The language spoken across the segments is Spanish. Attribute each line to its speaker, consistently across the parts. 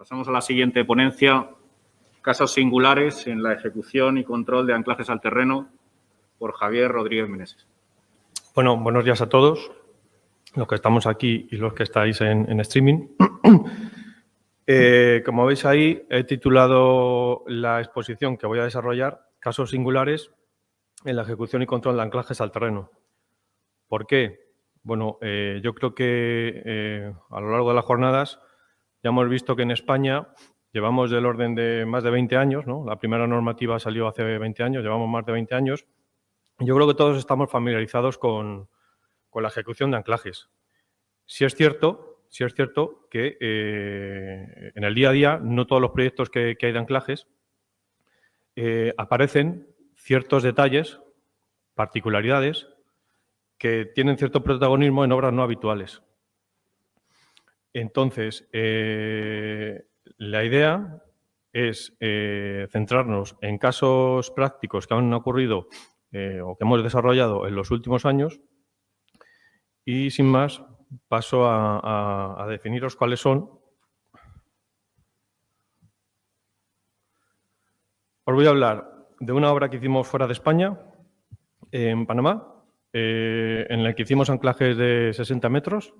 Speaker 1: Pasamos a la siguiente ponencia, casos singulares en la ejecución y control de anclajes al terreno, por Javier Rodríguez Meneses.
Speaker 2: Bueno, buenos días a todos, los que estamos aquí y los que estáis en streaming. Como veis ahí, he titulado la exposición que voy a desarrollar Casos singulares en la ejecución y control de anclajes al terreno. ¿Por qué? Bueno, yo creo que a lo largo de las jornadas ya hemos visto que en España llevamos del orden de más de 20 años, ¿no? La primera normativa salió hace 20 años, llevamos más de 20 años. Yo creo que todos estamos familiarizados con la ejecución de anclajes. Sí es cierto que en el día a día no todos los proyectos que hay de anclajes aparecen ciertos detalles, particularidades, que tienen cierto protagonismo en obras no habituales. Entonces, la idea es centrarnos en casos prácticos que han ocurrido o que hemos desarrollado en los últimos años y, sin más, paso a definiros cuáles son. Os voy a hablar de una obra que hicimos fuera de España, en Panamá, en la que hicimos anclajes de 60 metros.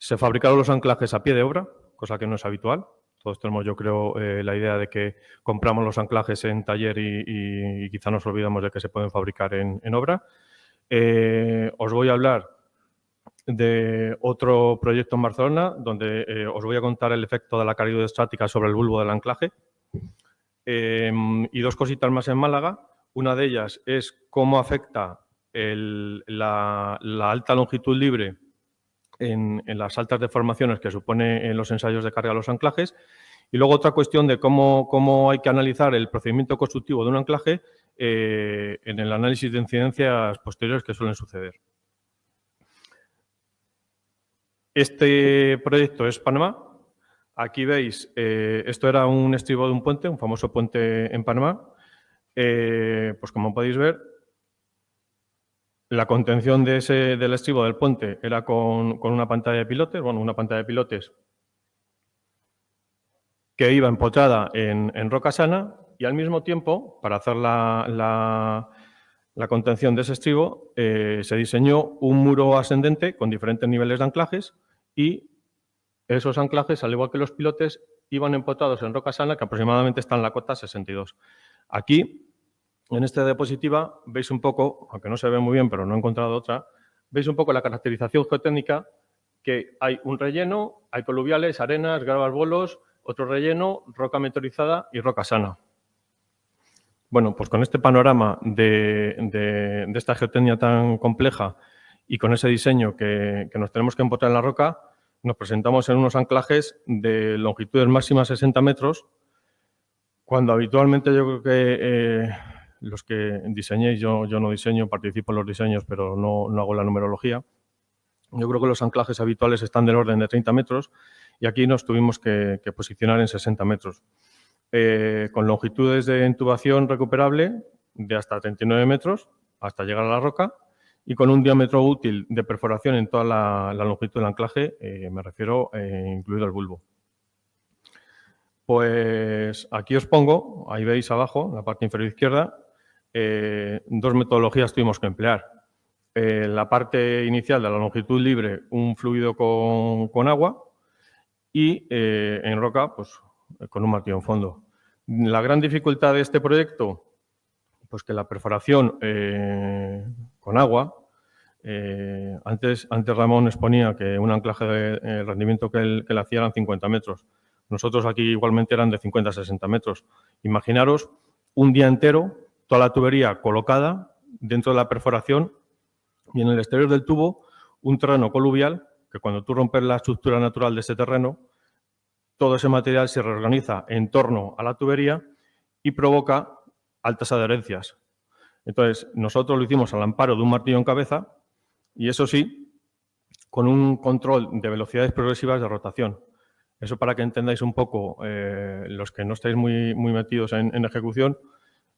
Speaker 2: Se fabricaron los anclajes a pie de obra, cosa que no es habitual. Todos tenemos, yo creo, la idea de que compramos los anclajes en taller y quizá nos olvidamos de que se pueden fabricar en obra. Os voy a hablar de otro proyecto en Barcelona, donde os voy a contar el efecto de la caída estática sobre el bulbo del anclaje. Y dos cositas más en Málaga. Una de ellas es cómo afecta la alta longitud libre en las altas deformaciones que supone en los ensayos de carga de los anclajes. Y luego otra cuestión de cómo hay que analizar el procedimiento constructivo de un anclaje en el análisis de incidencias posteriores que suelen suceder. Este proyecto es Panamá. Aquí veis, esto era un estribo de un puente, un famoso puente en Panamá. Pues como podéis ver, la contención del estribo del puente era con una pantalla de pilotes, bueno, una pantalla de pilotes que iba empotrada en roca sana y al mismo tiempo, para hacer la contención de ese estribo, se diseñó un muro ascendente con diferentes niveles de anclajes y esos anclajes, al igual que los pilotes, iban empotrados en roca sana, que aproximadamente está en la cota 62. Aquí, en esta diapositiva, veis un poco, aunque no se ve muy bien, pero no he encontrado otra, veis un poco la caracterización geotécnica, que hay un relleno, hay coluviales, arenas, gravas, bolos, otro relleno, roca meteorizada y roca sana. Bueno, pues con este panorama de esta geotecnia tan compleja y con ese diseño que nos tenemos que empotrar en la roca, nos presentamos en unos anclajes de longitudes máximas 60 metros, cuando habitualmente yo creo que los que diseñéis, yo no diseño, participo en los diseños, pero no hago la numerología. Yo creo que los anclajes habituales están del orden de 30 metros y aquí nos tuvimos que posicionar en 60 metros. Con longitudes de intubación recuperable de hasta 39 metros hasta llegar a la roca y con un diámetro útil de perforación en toda la longitud del anclaje, me refiero incluido el bulbo. Pues aquí os pongo, ahí veis abajo, en la parte inferior izquierda, dos metodologías tuvimos que emplear. La parte inicial de la longitud libre, un fluido con agua y en roca, pues con un martillo en fondo. La gran dificultad de este proyecto, pues que la perforación con agua, antes Ramón exponía que un anclaje de rendimiento que él hacía eran 50 metros. Nosotros aquí igualmente eran de 50 a 60 metros. Imaginaros un día entero, toda la tubería colocada dentro de la perforación y en el exterior del tubo un terreno coluvial que cuando tú rompes la estructura natural de ese terreno, todo ese material se reorganiza en torno a la tubería y provoca altas adherencias. Entonces, nosotros lo hicimos al amparo de un martillo en cabeza y eso sí, con un control de velocidades progresivas de rotación. Eso para que entendáis un poco, los que no estáis muy metidos en ejecución,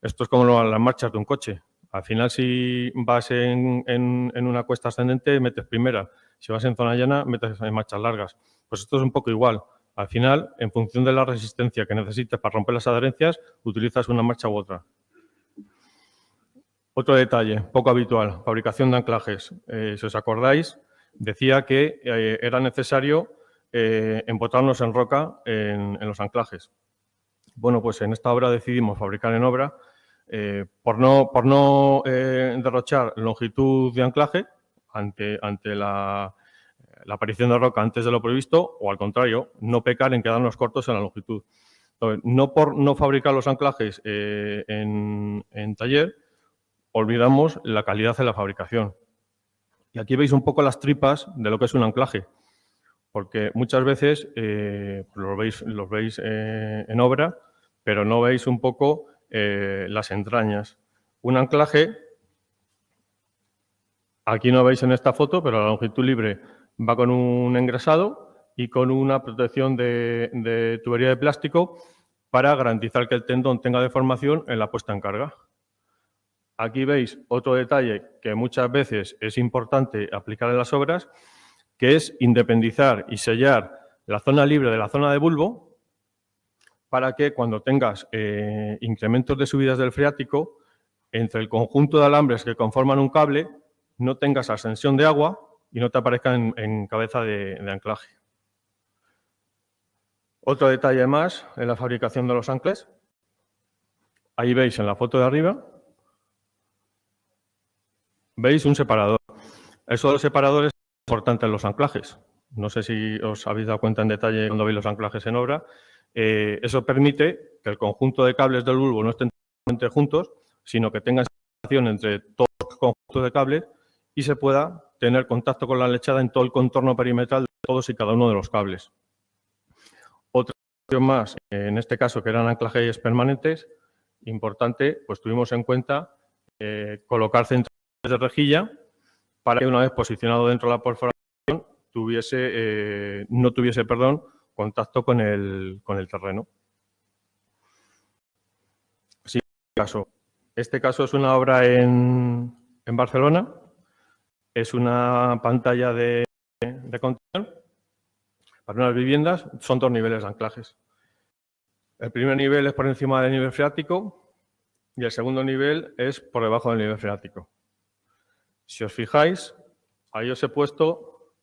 Speaker 2: esto es como las marchas de un coche. Al final, si vas en una cuesta ascendente, metes primera. Si vas en zona llana, metes en marchas largas. Pues esto es un poco igual. Al final, en función de la resistencia que necesites para romper las adherencias, utilizas una marcha u otra. Otro detalle, poco habitual, fabricación de anclajes. Si os acordáis, decía que era necesario empotrarnos en roca en los anclajes. Bueno, pues en esta obra decidimos fabricar en obra por no derrochar longitud de anclaje ante la aparición de roca antes de lo previsto, o al contrario, no pecar en quedarnos cortos en la longitud. Entonces, no por no fabricar los anclajes en taller, olvidamos la calidad de la fabricación. Y aquí veis un poco las tripas de lo que es un anclaje, porque muchas veces los veis en obra, pero no veis un poco las entrañas. Un anclaje, aquí no veis en esta foto, pero la longitud libre va con un engrasado y con una protección de tubería de plástico para garantizar que el tendón tenga deformación en la puesta en carga. Aquí veis otro detalle que muchas veces es importante aplicar en las obras, que es independizar y sellar la zona libre de la zona de bulbo para que cuando tengas incrementos de subidas del freático, entre el conjunto de alambres que conforman un cable, no tengas ascensión de agua y no te aparezca en cabeza de anclaje. Otro detalle más en la fabricación de los ancles. Ahí veis en la foto de arriba, veis un separador. Eso de los separadores es importante en los anclajes. No sé si os habéis dado cuenta en detalle cuando veis los anclajes en obra. Eso permite que el conjunto de cables del bulbo no estén juntos, sino que tengan separación entre todos los conjuntos de cables y se pueda tener contacto con la lechada en todo el contorno perimetral de todos y cada uno de los cables. Otra cuestión más, en este caso que eran anclajes permanentes, importante, pues tuvimos en cuenta colocar centrales de rejilla para que una vez posicionado dentro de la perforación no tuviese contacto con el terreno. Sí, este caso es una obra en Barcelona, es una pantalla de contención para unas viviendas, son 2 niveles de anclajes. El primer nivel es por encima del nivel freático y el segundo nivel es por debajo del nivel freático. Si os fijáis, ahí os he puesto,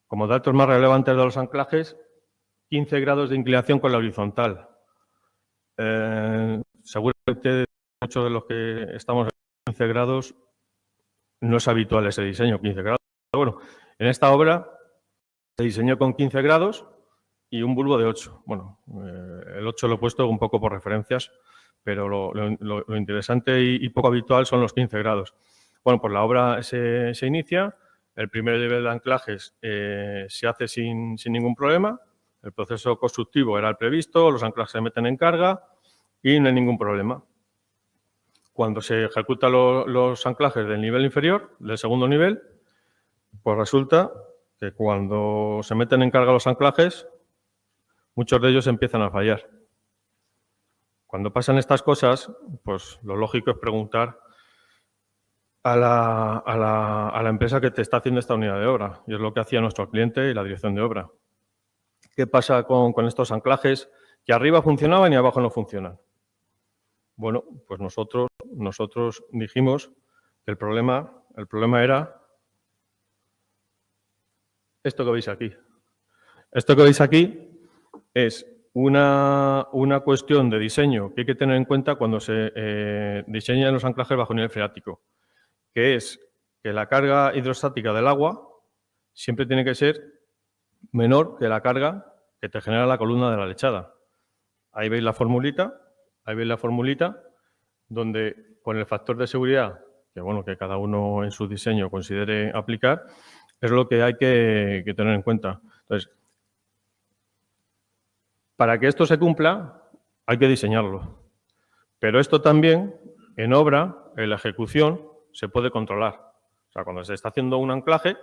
Speaker 2: como datos más relevantes de los anclajes, 15 grados de inclinación con la horizontal. Seguramente muchos de los que estamos en 15 grados no es habitual ese diseño, 15 grados. Pero bueno, en esta obra se diseñó con 15 grados y un bulbo de 8. Bueno, el 8 lo he puesto un poco por referencias, pero lo interesante y poco habitual son los 15 grados. Bueno, pues la obra se inicia, el primer nivel de anclajes se hace sin ningún problema, el proceso constructivo era el previsto, los anclajes se meten en carga y no hay ningún problema. Cuando se ejecutan los anclajes del nivel inferior, del segundo nivel, pues resulta que cuando se meten en carga los anclajes, muchos de ellos empiezan a fallar. Cuando pasan estas cosas, pues lo lógico es preguntar a la empresa que te está haciendo esta unidad de obra, y es lo que hacía nuestro cliente y la dirección de obra. ¿Qué pasa con estos anclajes que arriba funcionaban y abajo no funcionan? Bueno, pues nosotros dijimos que el problema era esto que veis aquí. Esto que veis aquí es una cuestión de diseño que hay que tener en cuenta cuando se diseñan los anclajes bajo nivel freático, que es que la carga hidrostática del agua siempre tiene que ser menor que la carga que te genera la columna de la lechada. Ahí veis la formulita, donde con el factor de seguridad, que bueno, que cada uno en su diseño considere aplicar, es lo que hay que tener en cuenta. Entonces, para que esto se cumpla, hay que diseñarlo. Pero esto también, en obra, en la ejecución, se puede controlar. O sea, cuando se está haciendo un anclaje,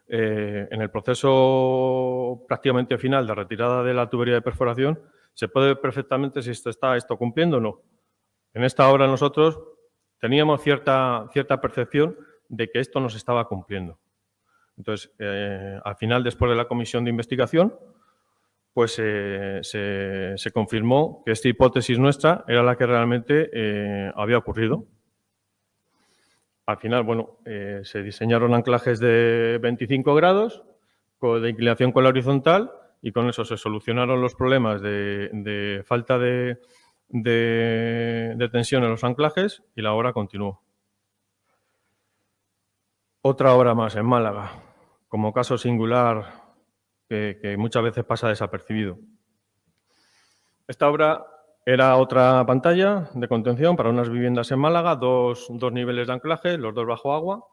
Speaker 2: en el proceso prácticamente final de retirada de la tubería de perforación, se puede ver perfectamente si está esto cumpliendo o no. En esta obra nosotros teníamos cierta percepción de que esto no se estaba cumpliendo. Entonces, al final, después de la comisión de investigación, pues se confirmó que esta hipótesis nuestra era la que realmente había ocurrido. Al final, bueno, se diseñaron anclajes de 25 grados de inclinación con la horizontal y con eso se solucionaron los problemas de falta de tensión en los anclajes y la obra continuó. Otra obra más en Málaga, como caso singular que muchas veces pasa desapercibido. Esta obra era otra pantalla de contención para unas viviendas en Málaga, dos niveles de anclaje, los dos bajo agua.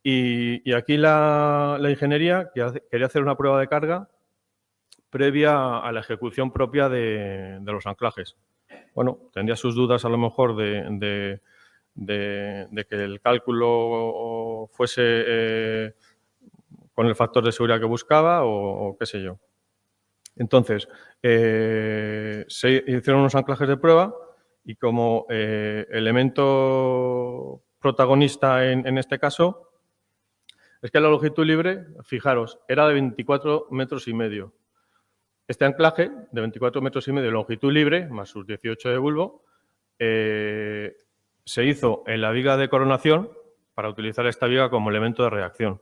Speaker 2: Y aquí la ingeniería quería hacer una prueba de carga previa a la ejecución propia de los anclajes. Bueno, tendría sus dudas a lo mejor de que el cálculo fuese con el factor de seguridad que buscaba o qué sé yo. Entonces, se hicieron unos anclajes de prueba y como elemento protagonista en este caso es que la longitud libre, fijaros, era de 24,5 metros. Este anclaje de 24,5 metros de longitud libre, más sus 18 de bulbo, se hizo en la viga de coronación para utilizar esta viga como elemento de reacción.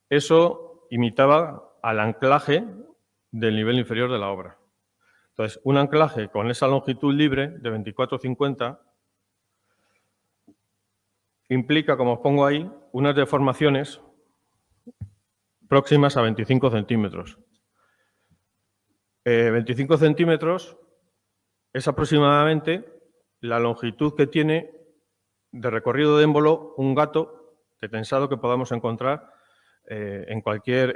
Speaker 2: Eso imitaba al anclaje del nivel inferior de la obra. Entonces, un anclaje con esa longitud libre de 24,50 implica, como os pongo ahí, unas deformaciones próximas a 25 centímetros. 25 centímetros es aproximadamente la longitud que tiene de recorrido de émbolo un gato de tensado que podamos encontrar en cualquier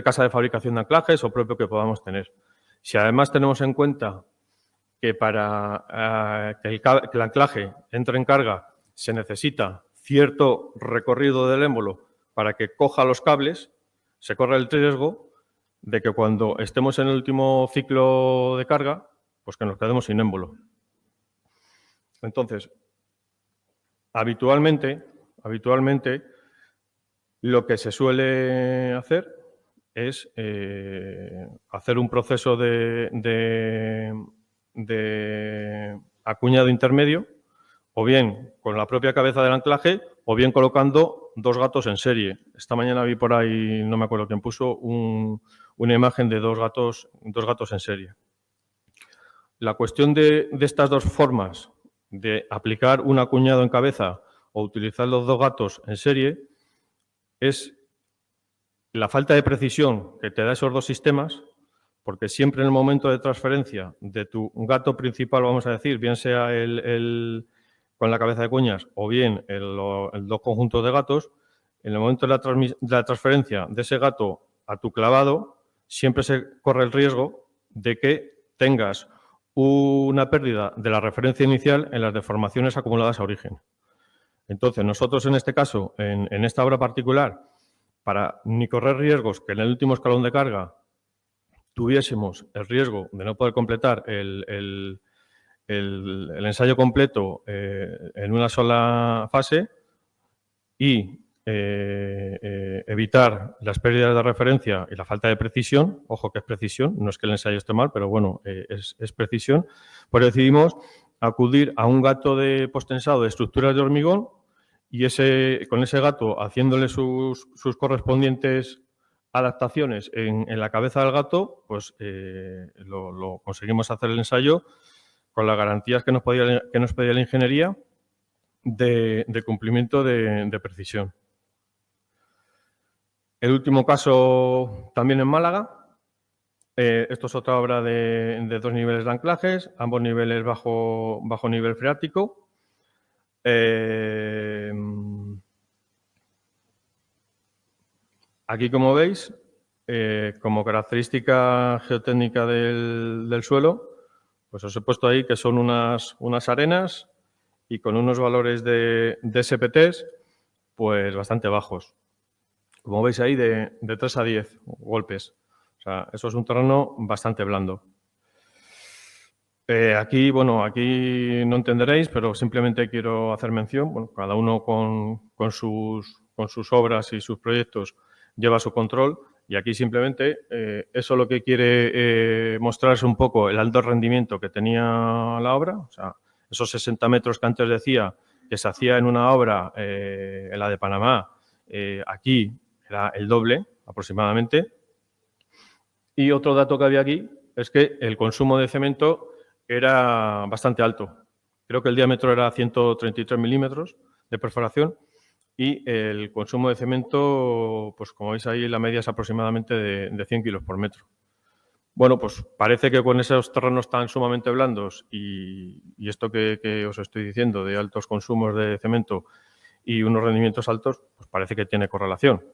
Speaker 2: casa de fabricación de anclajes o propio que podamos tener. Si además tenemos en cuenta que para que el anclaje entre en carga se necesita cierto recorrido del émbolo para que coja los cables, se corre el riesgo de que cuando estemos en el último ciclo de carga, pues que nos quedemos sin émbolo. Entonces, habitualmente lo que se suele hacer es hacer un proceso de acuñado intermedio, o bien con la propia cabeza del anclaje, o bien colocando dos gatos en serie. Esta mañana vi por ahí, no me acuerdo quién puso, una imagen de dos gatos en serie. La cuestión de estas dos formas de aplicar un acuñado en cabeza o utilizar los dos gatos en serie es la falta de precisión que te da esos dos sistemas, porque siempre en el momento de transferencia de tu gato principal, vamos a decir, bien sea con la cabeza de cuñas o bien el dos conjuntos de gatos, en el momento de la transferencia de ese gato a tu clavado, siempre se corre el riesgo de que tengas una pérdida de la referencia inicial en las deformaciones acumuladas a origen. Entonces, nosotros en este caso, en esta obra particular, para ni correr riesgos que en el último escalón de carga tuviésemos el riesgo de no poder completar el ensayo completo en una sola fase y evitar las pérdidas de referencia y la falta de precisión, ojo que es precisión, no es que el ensayo esté mal, pero bueno, es precisión, pues decidimos acudir a un gato de postensado de estructuras de hormigón y con ese gato haciéndole sus correspondientes adaptaciones en la cabeza del gato, pues lo conseguimos hacer el ensayo con las garantías que nos pedía la ingeniería de cumplimiento de precisión. El último caso también en Málaga. Esto es otra obra de dos niveles de anclajes, ambos niveles bajo nivel freático. Aquí, como veis, como característica geotécnica del suelo, pues os he puesto ahí que son unas arenas y con unos valores de SPTs pues bastante bajos. Como veis ahí, de 3 a 10 golpes. O sea, eso es un terreno bastante blando. Aquí no entenderéis, pero simplemente quiero hacer mención, bueno, cada uno con sus obras y sus proyectos lleva su control. Y aquí simplemente eso lo que quiere mostrar es un poco el alto rendimiento que tenía la obra. O sea, esos 60 metros que antes decía que se hacía en una obra, en la de Panamá, aquí era el doble aproximadamente. Y otro dato que había aquí es que el consumo de cemento era bastante alto. Creo que el diámetro era 133 milímetros de perforación y el consumo de cemento, pues como veis ahí, la media es aproximadamente de 100 kilos por metro. Bueno, pues parece que con esos terrenos tan sumamente blandos y esto que os estoy diciendo de altos consumos de cemento y unos rendimientos altos, pues parece que tiene correlación.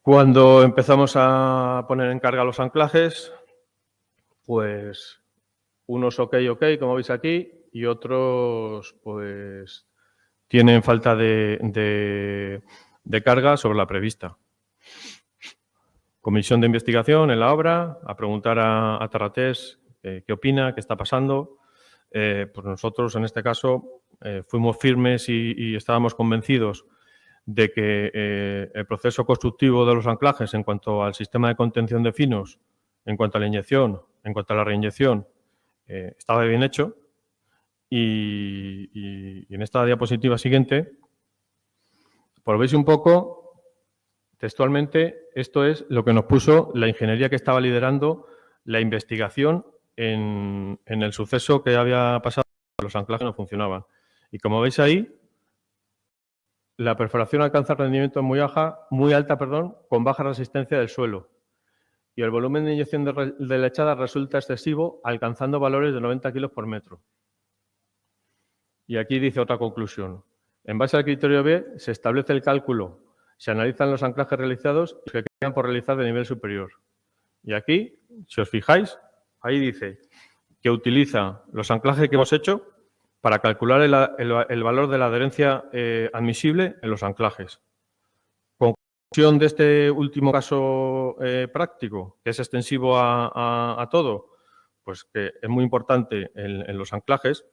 Speaker 2: Cuando empezamos a poner en carga los anclajes, pues unos ok, como veis aquí, y otros pues tienen falta de carga sobre la prevista. Comisión de investigación en la obra, a preguntar a Terratés qué opina, qué está pasando. Pues nosotros, en este caso, fuimos firmes y estábamos convencidos de que el proceso constructivo de los anclajes en cuanto al sistema de contención de finos, en cuanto a la inyección, en cuanto a la reinyección, estaba bien hecho. Y en esta diapositiva siguiente, pues veis un poco, textualmente, esto es lo que nos puso la ingeniería que estaba liderando la investigación en el suceso que había pasado, los anclajes no funcionaban. Y como veis ahí, la perforación alcanza rendimientos muy alta, con baja resistencia del suelo. Y el volumen de inyección de lechada resulta excesivo, alcanzando valores de 90 kilos por metro. Y aquí dice otra conclusión. En base al criterio B, se establece el cálculo, se analizan los anclajes realizados y que quedan por realizar de nivel superior. Y aquí, si os fijáis, ahí dice que utiliza los anclajes que hemos hecho para calcular el valor de la adherencia admisible en los anclajes. Conclusión de este último caso práctico, que es extensivo a todo, pues que es muy importante en los anclajes.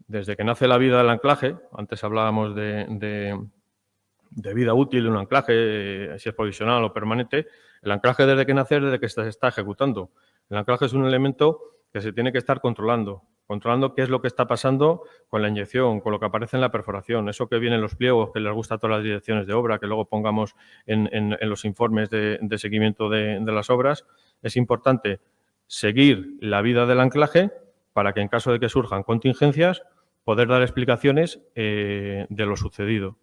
Speaker 2: Desde que nace la vida del anclaje, antes hablábamos de vida útil de un anclaje, si es provisional o permanente, el anclaje desde que nace es desde que se está ejecutando. El anclaje es un elemento que se tiene que estar controlando qué es lo que está pasando con la inyección, con lo que aparece en la perforación, eso que viene en los pliegos, que les gusta a todas las direcciones de obra, que luego pongamos en los informes de seguimiento de las obras. Es importante seguir la vida del anclaje para que en caso de que surjan contingencias, poder dar explicaciones de lo sucedido.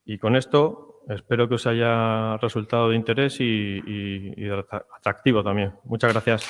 Speaker 2: Y con esto espero que os haya resultado de interés y atractivo también. Muchas gracias.